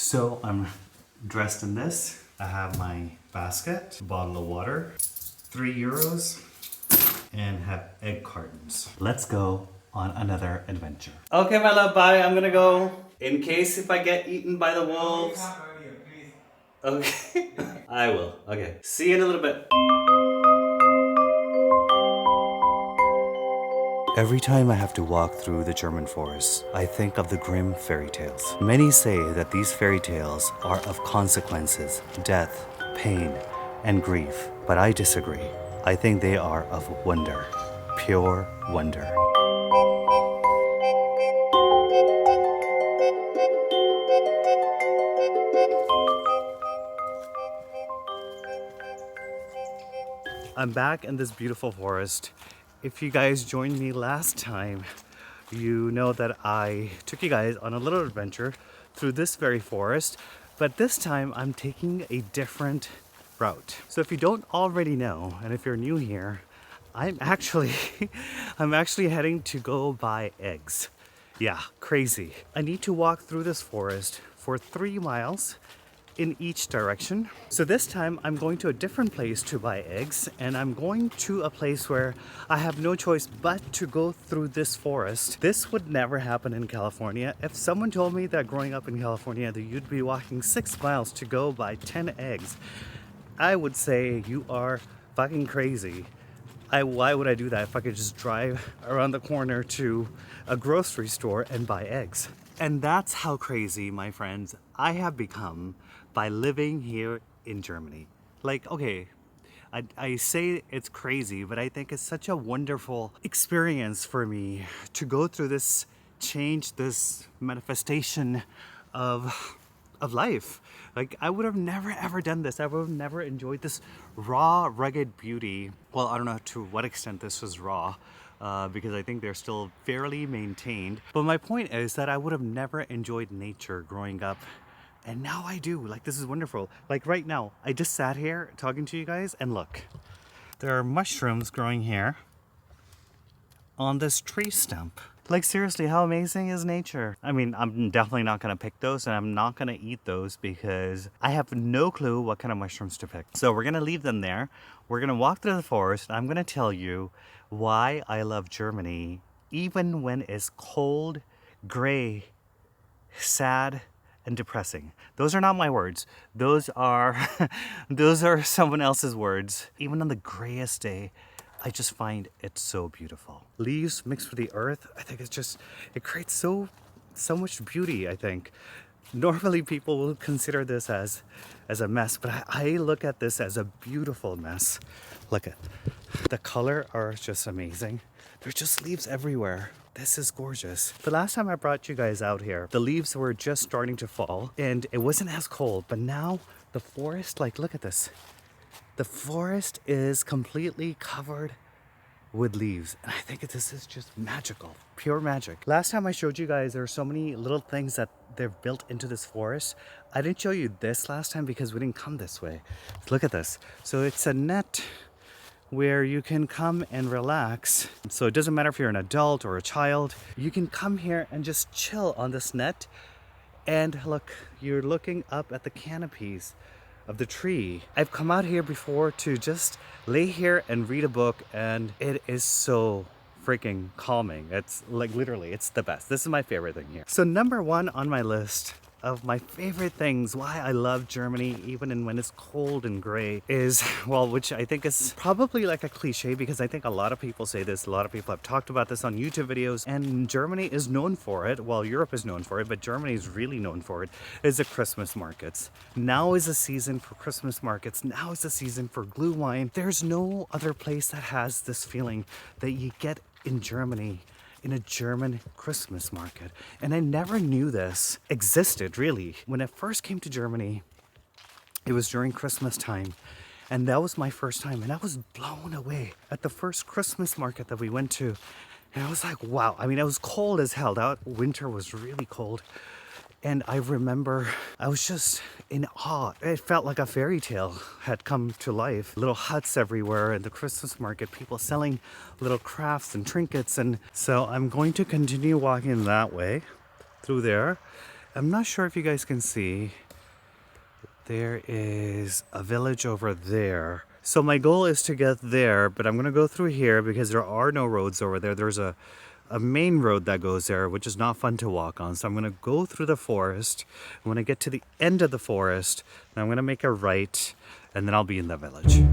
So I'm dressed in this. I have my basket, bottle of water, €3, and have egg cartons. Let's go on another adventure. Okay, my love, bye. I'm gonna go. In case if I get eaten by the wolves. Okay. I will. Okay. See you in a little bit. Every time I have to walk through the German forest, I think of the grim fairy tales. Many say that these fairy tales are of consequences, death, pain, and grief. But I disagree. I think they are of wonder, pure wonder. I'm back in this beautiful forest. If you guys joined me last time, you know that I took you guys on a little adventure through this very forest, but this time I'm taking a different route. So if you don't already know, and if you're new here, I'm actually heading to go buy eggs. Yeah, crazy. I need to walk through this forest for 3 miles in each direction. So this time I'm going to a different place to buy eggs, and I'm going to a place where I have no choice but to go through this forest. This would never happen in California. If someone told me that growing up in California that you'd be walking 6 miles to go buy 10 eggs, I would say you are fucking crazy. Why would I do that if I could just drive around the corner to a grocery store and buy eggs? And that's how crazy, my friends, I have become by living here in Germany. Like, okay, I say it's crazy, but I think it's such a wonderful experience for me to go through this change, this manifestation of life. Like, I would have never ever done this. I would have never enjoyed this raw, rugged beauty. Well, I don't know to what extent this was raw, because I think they're still fairly maintained. But my point is that I would have never enjoyed nature growing up. And now I do. Like, this is wonderful. Like right now, I just sat here talking to you guys, and look, there are mushrooms growing here on this tree stump. Like, seriously, how amazing is nature? I mean, I'm definitely not gonna pick those, and I'm not gonna eat those because I have no clue what kind of mushrooms to pick. So we're gonna leave them there. We're gonna walk through the forest, and I'm gonna tell you why I love Germany, even when it's cold, gray, sad, and depressing. Those are not my words. Those are someone else's words. Even on the grayest day, I just find it so beautiful. Leaves mixed with the earth, I think it creates so much beauty, I think. Normally people will consider this as a mess, but I look at this as a beautiful mess. Look at the color are just amazing. There's just leaves everywhere. This is gorgeous. The last time I brought you guys out here, the leaves were just starting to fall and it wasn't as cold, but now the forest, like, look at this. The forest is completely covered with leaves, and I think this is just magical, pure magic. Last time I showed you guys there are so many little things that they've built into this forest. I didn't show you this last time because we didn't come this way. Look at this. So it's a net where you can come and relax. So it doesn't matter if you're an adult or a child, you can come here and just chill on this net. And look, you're looking up at the canopies of the tree. I've come out here before to just lay here and read a book, and it is so freaking calming. It's like, literally, it's the best. This is my favorite thing here. So number 1 on my list of my favorite things, why I love Germany even when it's cold and gray, is, well, which I think is probably like a cliche because I think a lot of people say this, a lot of people have talked about this on YouTube videos, and Germany is known for it. Well, Europe is known for it, but Germany is really known for it, is the Christmas markets. Now is the season for Christmas markets. Now is the season for glühwein wine. There's no other place that has this feeling that you get in Germany, in a German Christmas market. And I never knew this existed, really. When I first came to Germany, it was during Christmas time, and that was my first time, and I was blown away at the first Christmas market that we went to. And I was like, wow. I mean, it was cold as hell. That winter was really cold. And I remember I was just in awe. It felt like a fairy tale had come to life. Little huts everywhere at the Christmas market, people selling little crafts and trinkets. And so I'm going to continue walking that way through there. I'm not sure if you guys can see, there is a village over there. So my goal is to get there, but I'm gonna go through here because there are no roads over there. There's a main road that goes there, which is not fun to walk on. So I'm gonna go through the forest. And when I get to the end of the forest, then I'm gonna make a right, and then I'll be in the village.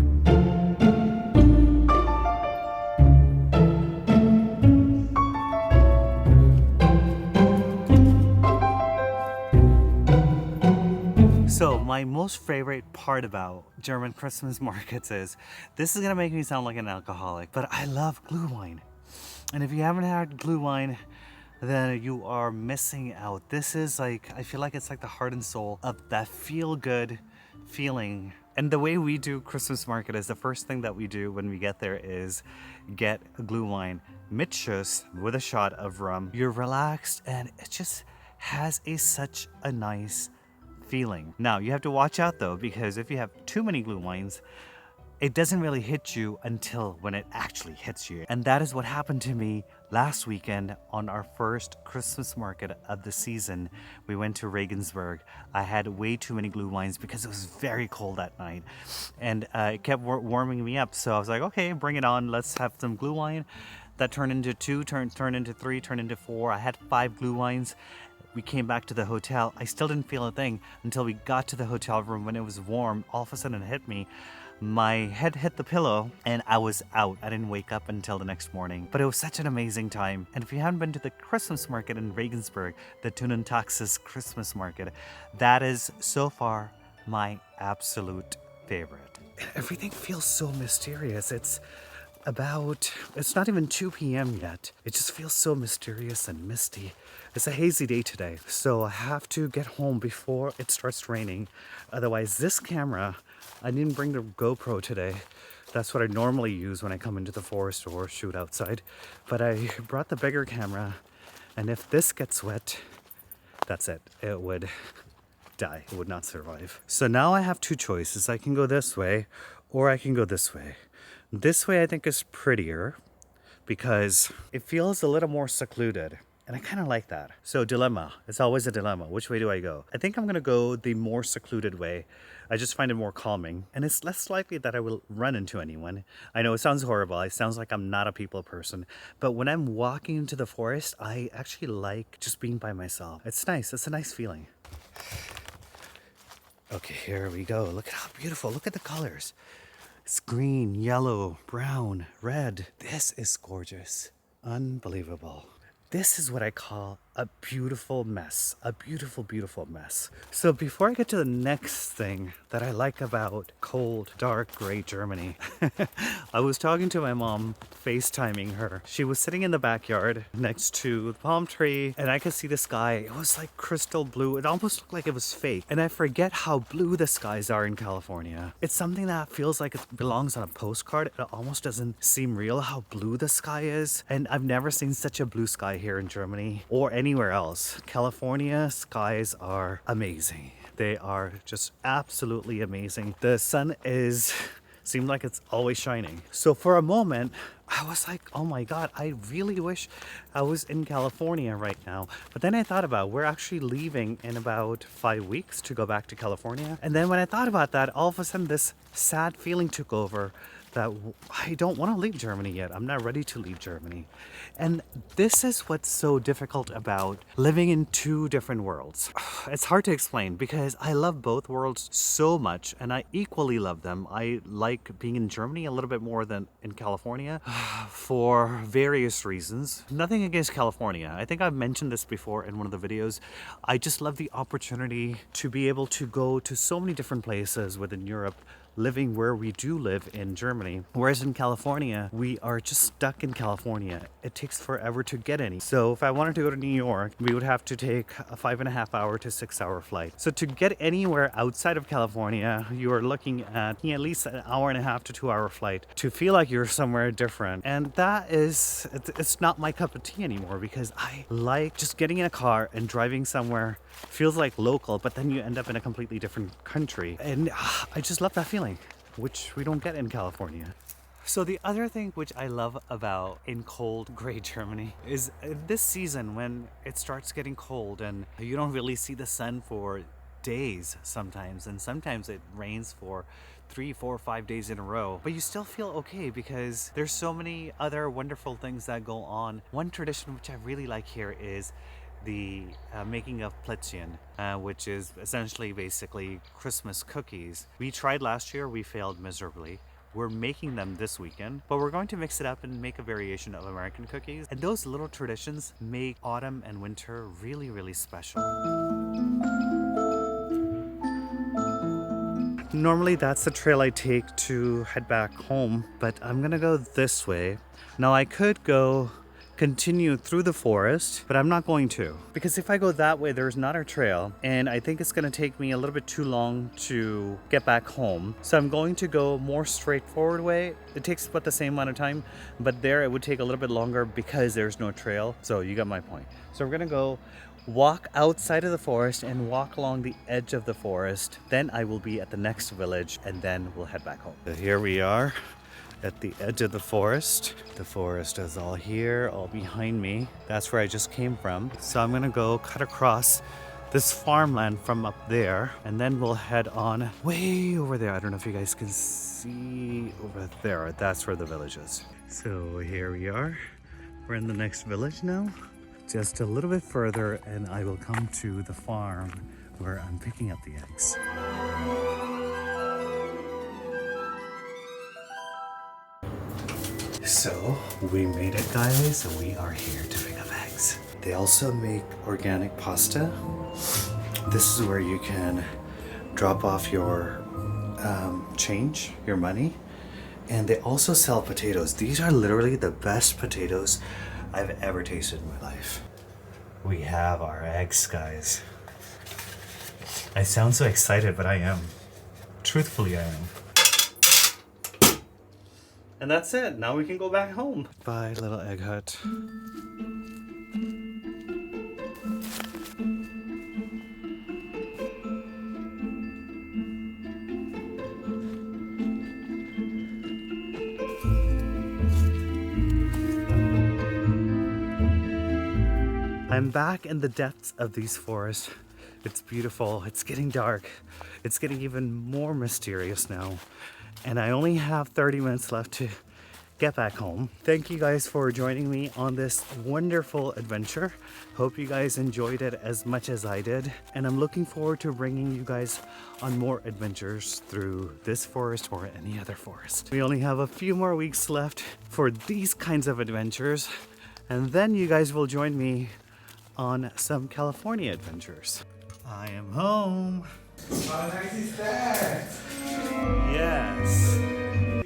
So my most favorite part about German Christmas markets is, this is gonna make me sound like an alcoholic, but I love glue wine. And if you haven't had glue wine, then you are missing out. This is like, I feel like it's like the heart and soul of that feel-good feeling. And the way we do Christmas market is, the first thing that we do when we get there is get a glue wine, mit Schuss, with a shot of rum. You're relaxed and it just has such a nice feeling. Now you have to watch out though, because if you have too many glue wines, it doesn't really hit you until when it actually hits you. And that is what happened to me last weekend on our first Christmas market of the season. We went to Regensburg. I had way too many glue wines because it was very cold that night. And it kept warming me up. So I was like, okay, bring it on. Let's have some glue wine. That turned into 2, turned into 3, turned into 4. I had 5 glue wines. We came back to the hotel. I still didn't feel a thing until we got to the hotel room. When it was warm, all of a sudden it hit me. My head hit the pillow and I was out. I didn't wake up until the next morning. But it was such an amazing time. And if you haven't been to the Christmas market in Regensburg, the Tunnentaxis Christmas market, that is so far my absolute favorite. Everything feels so mysterious. It's not even 2 p.m. yet. It just feels so mysterious and misty. It's a hazy day today, so I have to get home before it starts raining. Otherwise, this camera, I didn't bring the GoPro today. That's what I normally use when I come into the forest or shoot outside. But I brought the bigger camera, and if this gets wet, that's it. It would die. It would not survive. So now I have 2 choices. I can go this way, or I can go this way. This way I think is prettier because it feels a little more secluded. And I kind of like that. So dilemma. It's always a dilemma. Which way do I go? I think I'm going to go the more secluded way. I just find it more calming. And it's less likely that I will run into anyone. I know it sounds horrible. It sounds like I'm not a people person. But when I'm walking into the forest, I actually like just being by myself. It's nice. It's a nice feeling. Okay, here we go. Look at how beautiful. Look at the colors. It's green, yellow, brown, red. This is gorgeous. Unbelievable. This is what I call a beautiful mess. A beautiful, beautiful mess. So before I get to the next thing that I like about cold, dark, gray Germany, I was talking to my mom, FaceTiming her. She was sitting in the backyard next to the palm tree, and I could see the sky. It was like crystal blue. It almost looked like it was fake. And I forget how blue the skies are in California. It's something that feels like it belongs on a postcard. It almost doesn't seem real how blue the sky is. And I've never seen such a blue sky here in Germany or anywhere else. California skies are amazing. They are just absolutely amazing. The sun seemed like it's always shining. So for a moment, I was like, oh my God, I really wish I was in California right now. But then I thought about, we're actually leaving in about 5 weeks to go back to California. And then when I thought about that, all of a sudden this sad feeling took over that I don't want to leave Germany yet. I'm not ready to leave Germany. And this is what's so difficult about living in 2 different worlds. It's hard to explain because I love both worlds so much and I equally love them. I like being in Germany a little bit more than in California for various reasons. Nothing against California. I think I've mentioned this before in one of the videos. I just love the opportunity to be able to go to so many different places within Europe, living where we do live in Germany. Whereas in California, we are just stuck in California. It takes forever to get any. So if I wanted to go to New York, we would have to take a 5.5 hour to 6 hour flight. So to get anywhere outside of California, you are looking at least an 1.5 to 2 hour flight to feel like you're somewhere different. And that is, it's not my cup of tea anymore because I like just getting in a car and driving somewhere. Feels like local, but then you end up in a completely different country. And I just love that feeling, which we don't get in California. So the other thing which I love about in cold gray Germany is this season when it starts getting cold and you don't really see the sun for days sometimes, and sometimes it rains for 3, 4, 5 days in a row, but you still feel okay because there's so many other wonderful things that go on. One tradition which I really like here is the making of Plätzchen, which is essentially basically Christmas cookies. We tried last year, we failed miserably. We're making them this weekend, but we're going to mix it up and make a variation of American cookies. And those little traditions make autumn and winter really, really special. Normally that's the trail I take to head back home, but I'm gonna go this way. Now I could continue through the forest, but I'm not going to, because if I go that way there's not a trail and I think it's going to take me a little bit too long to get back home. So I'm going to go more straightforward way. It takes about the same amount of time, but there it would take a little bit longer because there's no trail. So you got my point. So we're gonna go walk outside of the forest and walk along the edge of the forest. Then I will be at the next village and then we'll head back home. So here we are at the edge of the forest. The forest is all here, all behind me. That's where I just came from. So I'm gonna go cut across this farmland from up there, and then we'll head on way over there. I don't know if you guys can see over there. That's where the village is. So here we are. We're in the next village now. Just a little bit further and I will come to the farm where I'm picking up the eggs. So we made it, guys, and we are here to pick up eggs. They also make organic pasta. This is where you can drop off your change, your money. And they also sell potatoes. These are literally the best potatoes I've ever tasted in my life. We have our eggs, guys. I sound so excited, but I am. Truthfully, I am. And that's it. Now we can go back home. Bye, little egg hut. I'm back in the depths of these forests. It's beautiful. It's getting dark. It's getting even more mysterious now. And I only have 30 minutes left to get back home. Thank you guys for joining me on this wonderful adventure. Hope you guys enjoyed it as much as I did. And I'm looking forward to bringing you guys on more adventures through this forest or any other forest. We only have a few more weeks left for these kinds of adventures. And then you guys will join me on some California adventures. I am home. How nice is that?